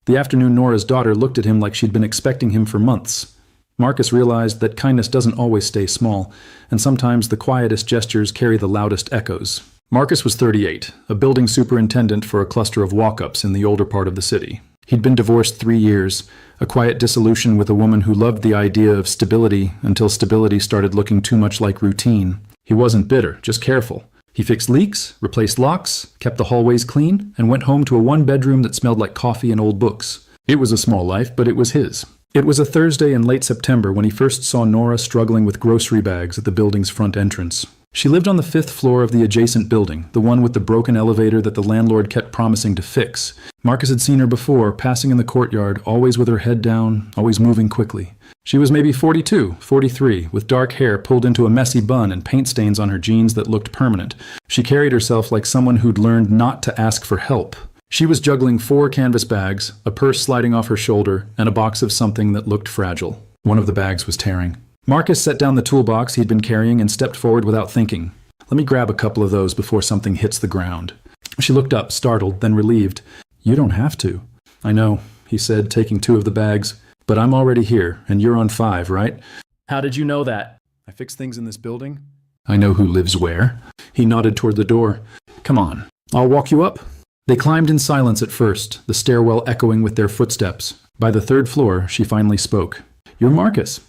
The afternoon Nora's daughter looked at him like she'd been expecting him for months. Marcus realized that kindness doesn't always stay small, and sometimes the quietest gestures carry the loudest echoes. Marcus was 38, a building superintendent for a cluster of walk-ups in the older part of the city. He'd been divorced 3 years, a quiet dissolution with a woman who loved the idea of stability until stability started looking too much like routine. He wasn't bitter, just careful. He fixed leaks, replaced locks, kept the hallways clean, and went home to a one-bedroom that smelled like coffee and old books. It was a small life, but it was his. It was a Thursday in late September when he first saw Nora struggling with grocery bags at the building's front entrance. She lived on the 5th floor of the adjacent building, the one with the broken elevator that the landlord kept promising to fix. Marcus had seen her before, passing in the courtyard, always with her head down, always moving quickly. She was maybe 42, 43, with dark hair pulled into a messy bun and paint stains on her jeans that looked permanent. She carried herself like someone who'd learned not to ask for help. She was juggling 4 canvas bags, a purse sliding off her shoulder, and a box of something that looked fragile. One of the bags was tearing. Marcus set down the toolbox he'd been carrying and stepped forward without thinking. Let me grab a couple of those before something hits the ground. She looked up, startled, then relieved. You don't have to. I know, he said, taking 2 of the bags. But I'm already here, and you're on 5, right? How did you know that? I fix things in this building. I know who lives where. He nodded toward the door. Come on, I'll walk you up. They climbed in silence at first, the stairwell echoing with their footsteps. By the 3rd floor, she finally spoke. You're Marcus.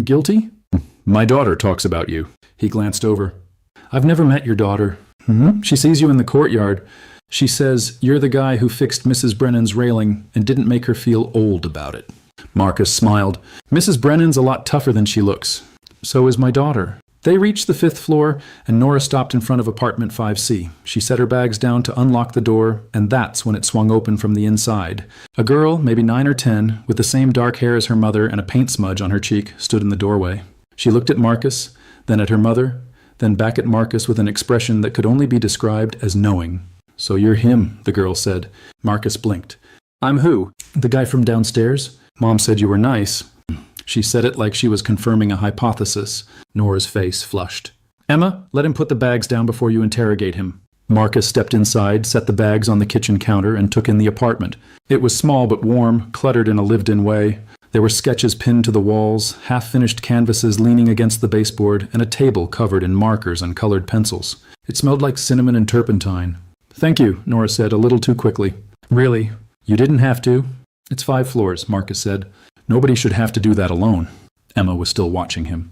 Guilty? My daughter talks about you. He glanced over. I've never met your daughter. She sees you in the courtyard. She says you're the guy who fixed Mrs. Brennan's railing and didn't make her feel old about it. Marcus smiled. Mrs. Brennan's a lot tougher than she looks. So is my daughter. They reached the 5th floor, and Nora stopped in front of apartment 5C. She set her bags down to unlock the door, and that's when it swung open from the inside. A girl, maybe 9 or 10, with the same dark hair as her mother and a paint smudge on her cheek, stood in the doorway. She looked at Marcus, then at her mother, then back at Marcus with an expression that could only be described as knowing. So you're him, the girl said. Marcus blinked. I'm who? The guy from downstairs? Mom said you were nice. She said it like she was confirming a hypothesis. Nora's face flushed. Emma, let him put the bags down before you interrogate him. Marcus stepped inside, set the bags on the kitchen counter, and took in the apartment. It was small but warm, cluttered in a lived-in way. There were sketches pinned to the walls, half-finished canvases leaning against the baseboard, and a table covered in markers and colored pencils. It smelled like cinnamon and turpentine. Thank you, Nora said, a little too quickly. Really? You didn't have to. It's 5 floors, Marcus said. Nobody should have to do that alone. Emma was still watching him.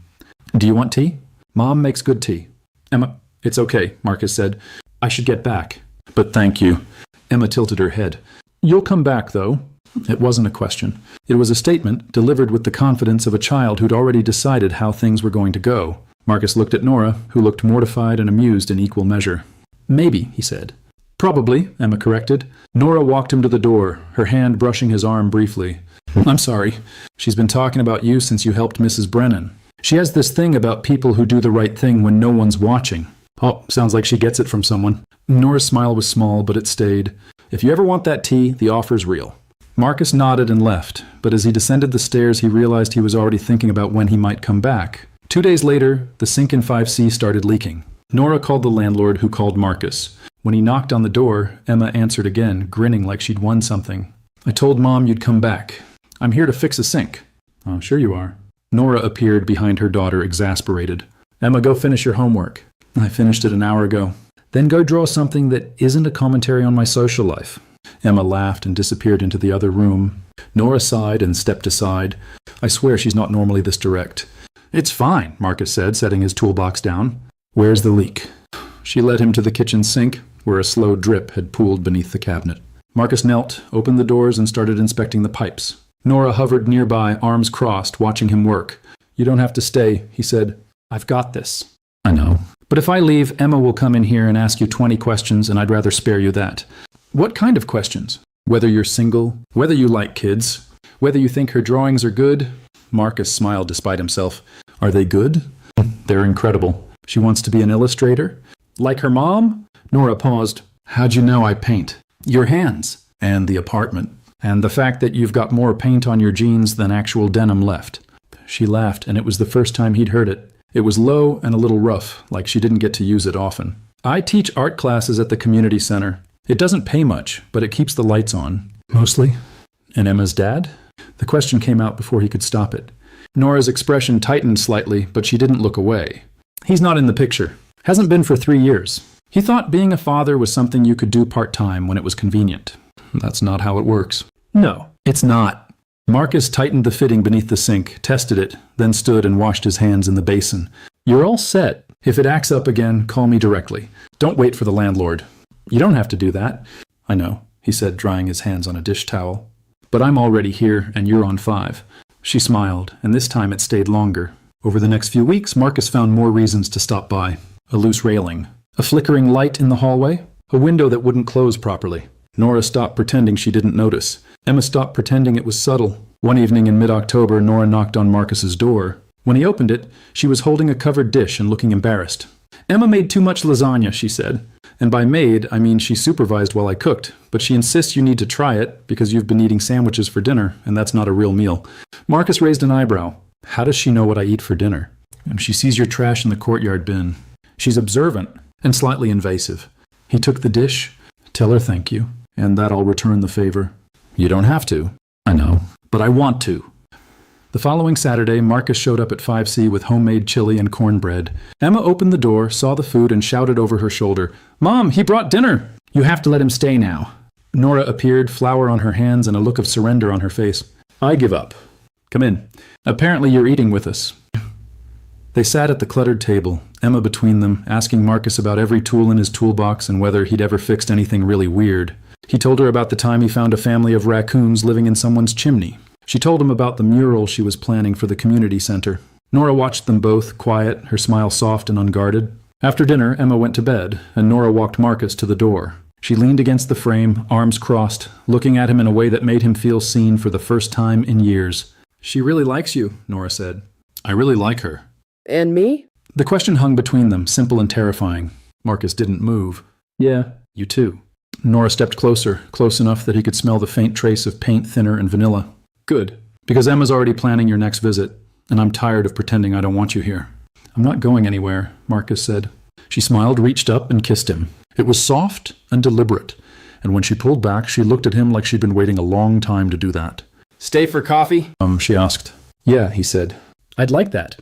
Do you want tea? Mom makes good tea. Emma, it's okay, Marcus said. I should get back. But thank you. Emma tilted her head. You'll come back, though. It wasn't a question. It was a statement delivered with the confidence of a child who'd already decided how things were going to go. Marcus looked at Nora, who looked mortified and amused in equal measure. Maybe, he said. Probably, Emma corrected. Nora walked him to the door, her hand brushing his arm briefly. I'm sorry. She's been talking about you since you helped Mrs. Brennan. She has this thing about people who do the right thing when no one's watching. Oh, sounds like she gets it from someone. Nora's smile was small, but it stayed. If you ever want that tea, the offer's real. Marcus nodded and left, but as he descended the stairs, he realized he was already thinking about when he might come back. 2 days later, the sink in 5C started leaking. Nora called the landlord, who called Marcus. When he knocked on the door, Emma answered again, grinning like she'd won something. I told Mom you'd come back. I'm here to fix a sink. Oh, sure you are. Nora appeared behind her daughter, exasperated. Emma, go finish your homework. I finished it an hour ago. Then go draw something that isn't a commentary on my social life. Emma laughed and disappeared into the other room. Nora sighed and stepped aside. I swear she's not normally this direct. It's fine, Marcus said, setting his toolbox down. Where's the leak? She led him to the kitchen sink, where a slow drip had pooled beneath the cabinet. Marcus knelt, opened the doors, and started inspecting the pipes. Nora hovered nearby, arms crossed, watching him work. You don't have to stay, he said. I've got this. I know. But if I leave, Emma will come in here and ask you 20 questions, and I'd rather spare you that. What kind of questions? Whether you're single, whether you like kids, whether you think her drawings are good. Marcus smiled despite himself. Are they good? They're incredible. She wants to be an illustrator? Like her mom? Nora paused. How'd you know I paint? Your hands. And the apartment. And the fact that you've got more paint on your jeans than actual denim left. She laughed, and it was the first time he'd heard it. It was low and a little rough, like she didn't get to use it often. I teach art classes at the community center. It doesn't pay much, but it keeps the lights on. Mostly? And Emma's dad? The question came out before he could stop it. Nora's expression tightened slightly, but she didn't look away. He's not in the picture. Hasn't been for 3 years. He thought being a father was something you could do part-time when it was convenient. That's not how it works. No, it's not. Marcus tightened the fitting beneath the sink, tested it, then stood and washed his hands in the basin. You're all set. If it acts up again, call me directly. Don't wait for the landlord. You don't have to do that. I know, he said, drying his hands on a dish towel. But I'm already here, and you're on 5. She smiled, and this time it stayed longer. Over the next few weeks, Marcus found more reasons to stop by. A loose railing. A flickering light in the hallway. A window that wouldn't close properly. Nora stopped pretending she didn't notice. Emma stopped pretending it was subtle. One evening in mid-October, Nora knocked on Marcus's door. When he opened it, she was holding a covered dish and looking embarrassed. Emma made too much lasagna, she said. And by made, I mean she supervised while I cooked, but she insists you need to try it because you've been eating sandwiches for dinner, and that's not a real meal. Marcus raised an eyebrow. How does she know what I eat for dinner? And she sees your trash in the courtyard bin. She's observant and slightly invasive. He took the dish. Tell her thank you, and that I'll return the favor. You don't have to. I know, but I want to. The following Saturday, Marcus showed up at 5C with homemade chili and cornbread. Emma opened the door, saw the food, and shouted over her shoulder, Mom, he brought dinner! You have to let him stay now. Nora appeared, flour on her hands and a look of surrender on her face. I give up. Come in. Apparently you're eating with us. They sat at the cluttered table, Emma between them, asking Marcus about every tool in his toolbox and whether he'd ever fixed anything really weird. He told her about the time he found a family of raccoons living in someone's chimney. She told him about the mural she was planning for the community center. Nora watched them both, quiet, her smile soft and unguarded. After dinner, Emma went to bed, and Nora walked Marcus to the door. She leaned against the frame, arms crossed, looking at him in a way that made him feel seen for the first time in years. She really likes you, Nora said. I really like her. And me? The question hung between them, simple and terrifying. Marcus didn't move. Yeah, you too. Nora stepped closer, close enough that he could smell the faint trace of paint thinner and vanilla. Good, because Emma's already planning your next visit, and I'm tired of pretending I don't want you here. I'm not going anywhere, Marcus said. She smiled, reached up, and kissed him. It was soft and deliberate, and when she pulled back, she looked at him like she'd been waiting a long time to do that. Stay for coffee? She asked. Yeah, he said. I'd like that.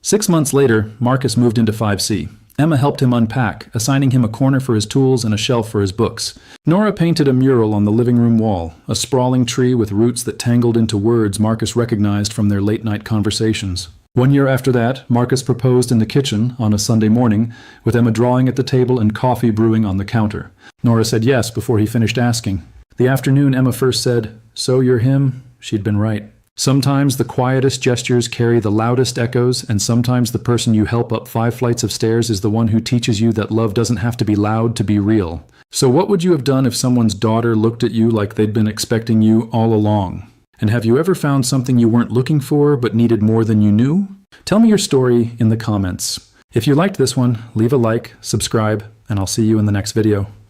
6 months later, Marcus moved into 5C. Emma helped him unpack, assigning him a corner for his tools and a shelf for his books. Nora painted a mural on the living room wall, a sprawling tree with roots that tangled into words Marcus recognized from their late-night conversations. 1 year after that, Marcus proposed in the kitchen on a Sunday morning, with Emma drawing at the table and coffee brewing on the counter. Nora said yes before he finished asking. The afternoon Emma first said, "So you're him?" She'd been right. Sometimes the quietest gestures carry the loudest echoes, and sometimes the person you help up 5 flights of stairs is the one who teaches you that love doesn't have to be loud to be real. So what would you have done if someone's daughter looked at you like they'd been expecting you all along? And have you ever found something you weren't looking for but needed more than you knew? Tell me your story in the comments. If you liked this one, leave a like, subscribe, and I'll see you in the next video.